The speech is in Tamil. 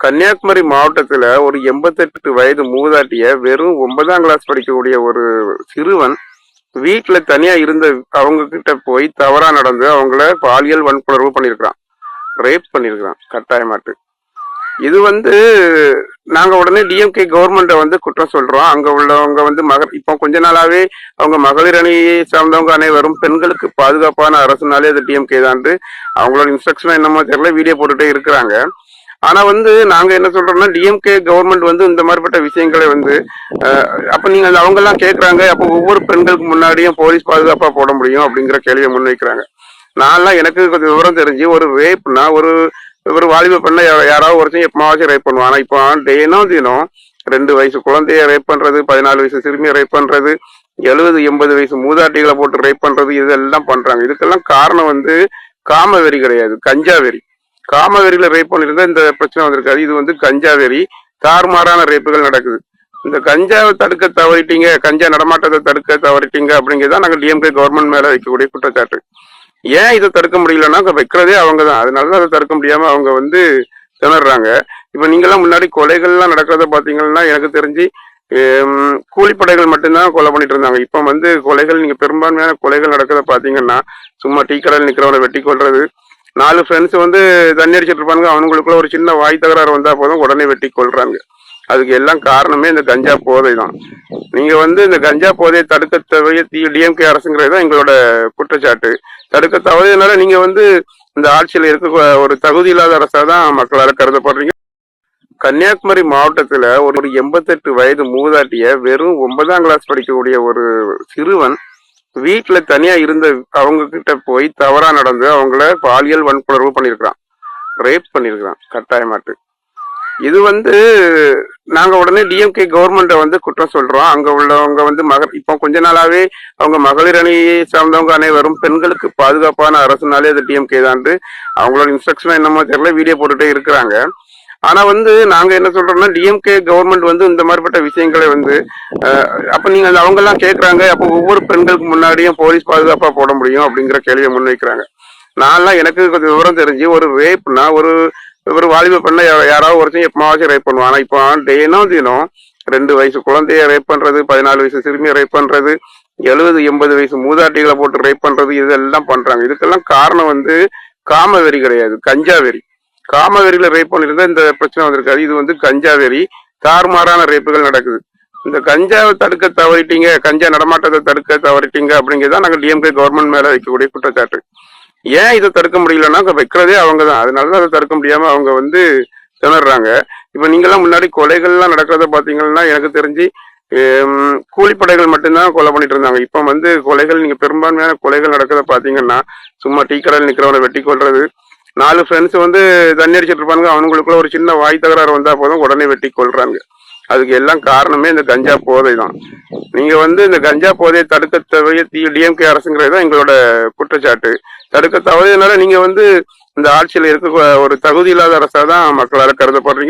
கன்னியாகுமரி மாவட்டத்துல ஒரு 88 வயது மூதாட்டிய வெறும் 9ஆம் கிளாஸ் படிக்கக்கூடிய ஒரு சிறுவன் வீட்டுல தனியா இருந்த அவங்க கிட்ட போய் தவறா நடந்து அவங்கள பாலியல் வன்புணர்வு பண்ணிருக்கான், ரேப் பண்ணிருக்கான் கட்டாயமாட்டு. இது நாங்க உடனே டிஎம்கே கவர்மெண்ட்டை குற்றம் சொல்றோம். அங்க உள்ளவங்க இப்போ கொஞ்ச நாளாவே அவங்க மகளிர் அணியை சார்ந்தவங்க அனைவரும் பெண்களுக்கு பாதுகாப்பான அரசுனாலே அது டிஎம்கே தான் அவங்களோட இன்ஸ்ட்ரக்ஷன் என்னமோ தெரியல, வீடியோ போட்டுட்டே இருக்கிறாங்க. ஆனா நாங்க என்ன சொல்றோம்னா, டிஎம்கே கவர்மெண்ட் இந்த மாதிரிப்பட்ட விஷயங்களை அப்ப நீங்க அவங்க எல்லாம் கேக்குறாங்க, அப்ப ஒவ்வொரு பெண்களுக்கு முன்னாடியும் போலீஸ் பாதுகாப்பா போட முடியும் அப்படிங்கிற கேள்வியை முன்வைக்கிறாங்க. நான்லாம் எனக்கு கொஞ்சம் விவரம் தெரிஞ்சு ஒரு ரேப்னா ஒரு வாலிப பெண்ணை யாராவது ஒருத்தன் எப்பமாச்சும் ரேப் பண்ணுவான். ஆனா இப்போ தினம் 2 வயசு குழந்தைய ரேப் பண்றது, 14 வயசு சிறுமியை ரேப் பண்றது, 70-80 வயசு மூதாட்டிகளை போட்டு ரேப் பண்றது, இதெல்லாம் பண்றாங்க. இதுக்கெல்லாம் காரணம் காமவெறி கிடையாது, கஞ்சா வெறி. காமவெறியில ரேப் பண்ணிருந்தா இந்த பிரச்சனை வந்திருக்காது. இது கஞ்சா வெறி, தாறுமாறான ரேப்புகள் நடக்குது. இந்த கஞ்சாவை தடுக்க தவறிட்டீங்க, கஞ்சா நடமாட்டத்தை தடுக்க தவறிட்டீங்க அப்படிங்கிறதான் நாங்க டிஎம்கே கவர்மெண்ட் மேல வைக்கக்கூடிய குற்றச்சாட்டு. ஏன் இதை தடுக்க முடியலன்னா வைக்கிறதே அவங்க தான், அதனாலதான் அதை தடுக்க முடியாம அவங்க திணறாங்க. இப்ப நீங்கெல்லாம் முன்னாடி கொலைகள்லாம் நடக்கிறத பாத்தீங்கன்னா எனக்கு தெரிஞ்சு கூலிப்படைகள் மட்டும்தான் கொலை பண்ணிட்டு இருந்தாங்க. இப்ப கொலைகள், நீங்க பெரும்பான்மையான கொலைகள் நடக்கிறத பாத்தீங்கன்னா சும்மா டீ கடையில் நிக்கிறவனை வெட்டி கொள்றது, 4 ஃப்ரெண்ட்ஸ் தண்ணி அடிச்சிட்டு இருப்பாங்க, அவனுங்களுக்குள்ள ஒரு சின்ன வாய் தகராறு வந்தா போதும் உடனே வெட்டி கொள்றாங்க. அதுக்கு எல்லாம் காரணமே இந்த கஞ்சா போதை தான். நீங்க இந்த கஞ்சா போதையை தடுக்க தவறிய டிஎம்கே அரசுங்கிறது தான் எங்களோட குற்றச்சாட்டு. தடுக்க தவறியதுனால நீங்க இந்த ஆட்சியில இருக்க ஒரு தகுதி இல்லாத அரசா தான் மக்களால கருதப்படுறீங்க. கன்னியாகுமரி மாவட்டத்துல ஒரு 88 வயது மூதாட்டிய வெறும் 9ஆம் கிளாஸ் படிக்கக்கூடிய ஒரு சிறுவன் வீட்டுல தனியா இருந்த அவங்க கிட்ட போய் தவறா நடந்து அவங்கள பாலியல் வன்புணர்வு பண்ணிருக்கான், ரேப் பண்ணிருக்கான் கட்டாயமாட்டு. இது நாங்க உடனே டிஎம்கே கவர்மெண்ட்டை குற்றம் சொல்றோம். அங்க உள்ளவங்க இப்போ கொஞ்ச நாளாவே அவங்க மகளிர் அணியை சார்ந்தவங்க அனைவரும் பெண்களுக்கு பாதுகாப்பான அரசுனாலே அது டிஎம்கே தான் அவங்களோட இன்ஸ்ட்ரக்ஷன் என்னமோ தெரியல, வீடியோ போட்டுட்டே இருக்கிறாங்க. ஆனா நாங்க என்ன சொல்றோம்னா, டிஎம்கே கவர்மெண்ட் இந்த மாதிரிப்பட்ட விஷயங்களை அப்ப நீங்க அவங்க எல்லாம் கேக்குறாங்க, அப்ப ஒவ்வொரு பெண்களுக்கு முன்னாடியும் போலீஸ் பாதுகாப்பா போட முடியும் அப்படிங்கிற கேள்வியை முன்வைக்கிறாங்க. நான்லாம் எனக்கு கொஞ்சம் விவரம் தெரிஞ்சு ஒரு ரேப்னா ஒரு வாலிப பெண்ணை யாராவது ஒருத்தன் எப்பமாச்சும் ரேப் பண்ணுவான். ஆனா இப்போ தினம் 2 வயசு குழந்தைய ரேப் பண்றது, 14 வயசு சிறுமியை ரேப் பண்றது, 70-80 வயசு மூதாட்டிகளை போட்டு ரேப் பண்றது, இதெல்லாம் பண்றாங்க. இதுக்கெல்லாம் காரணம் காமவெறி கிடையாது, கஞ்சா வெறி. காமவெறியில ரேப் பண்ணிருந்தா இந்த பிரச்சனை வந்திருக்காது. இது கஞ்சா வெறி, தாறுமாறான ரேப்புகள் நடக்குது. இந்த கஞ்சாவை தடுக்க தவறிட்டீங்க, கஞ்சா நடமாட்டத்தை தடுக்க தவறிட்டீங்க அப்படிங்கிறதான் நாங்க டிஎம்கே கவர்மெண்ட் மேல வைக்கக்கூடிய குற்றச்சாட்டு. ஏன் இதை தடுக்க முடியலன்னா வைக்கிறதே அவங்க தான், அதனாலதான் அதை தடுக்க முடியாம அவங்க திணறாங்க. இப்ப நீங்கெல்லாம் முன்னாடி கொலைகள்லாம் நடக்கிறத பாத்தீங்கன்னா எனக்கு தெரிஞ்சு கூலிப்படைகள் மட்டும்தான் கொலை பண்ணிட்டு இருந்தாங்க. இப்ப கொலைகள், நீங்க பெரும்பான்மையான கொலைகள் நடக்கிறத பாத்தீங்கன்னா சும்மா டீ கடையில் நிக்கிறவனை வெட்டி கொள்றது, 4 ஃப்ரெண்ட்ஸ் தண்ணி அடிச்சிட்டு இருப்பாங்க, அவனுங்களுக்குள்ள ஒரு சின்ன வாய் தகராறு வந்தா போதும் உடனே வெட்டி கொள்றாங்க. அதுக்கு எல்லாம் காரணமே இந்த கஞ்சா போதை தான். நீங்க இந்த கஞ்சா போதையை தடுக்க தவறிய டிஎம்கே அரசுங்கிறது தான் எங்களோட குற்றச்சாட்டு. தடுக்க தவறியதுனால நீங்க இந்த ஆட்சியில இருக்க ஒரு தகுதி இல்லாத அரசா தான் மக்களால கருதப்படுறீங்க.